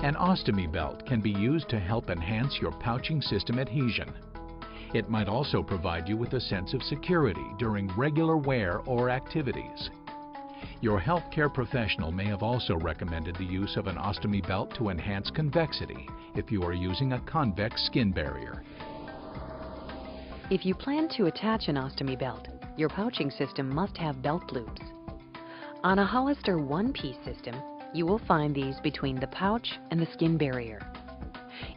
An ostomy belt can be used to help enhance your pouching system adhesion. It might also provide you with a sense of security during regular wear or activities. Your healthcare professional may have also recommended the use of an ostomy belt to enhance convexity if you are using a convex skin barrier. If you plan to attach an ostomy belt, your pouching system must have belt loops. On a Hollister one-piece system, you will find these between the pouch and the skin barrier.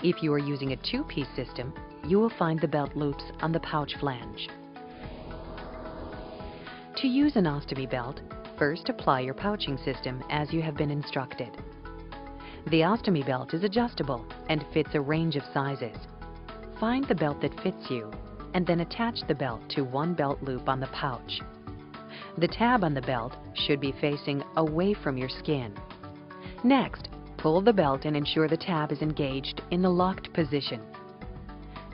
If you are using a two-piece system, you will find the belt loops on the pouch flange. To use an ostomy belt, first apply your pouching system as you have been instructed. The ostomy belt is adjustable and fits a range of sizes. Find the belt that fits you and then attach the belt to one belt loop on the pouch. The tab on the belt should be facing away from your skin. Next, pull the belt and ensure the tab is engaged in the locked position.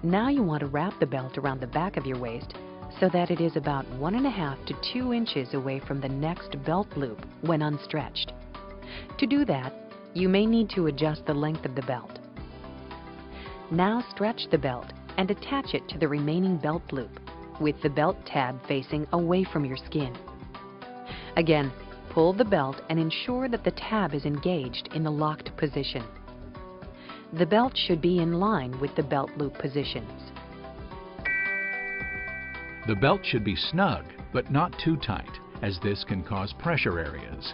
Now you want to wrap the belt around the back of your waist so that it is about 1.5 to 2 inches away from the next belt loop when unstretched. To do that, you may need to adjust the length of the belt. Now stretch the belt and attach it to the remaining belt loop with the belt tab facing away from your skin. Again, pull the belt and ensure that the tab is engaged in the locked position. The belt should be in line with the belt loop positions. The belt should be snug, but not too tight, as this can cause pressure areas.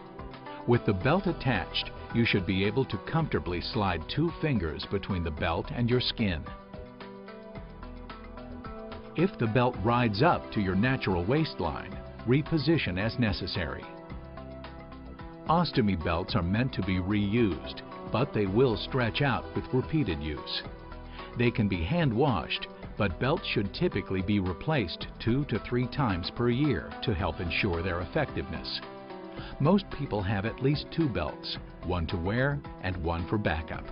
With the belt attached, you should be able to comfortably slide 2 fingers between the belt and your skin. If the belt rides up to your natural waistline, reposition as necessary. Ostomy belts are meant to be reused, but they will stretch out with repeated use. They can be hand washed, but belts should typically be replaced 2 to 3 times per year to help ensure their effectiveness. Most people have at least 2 belts, one to wear and one for backup.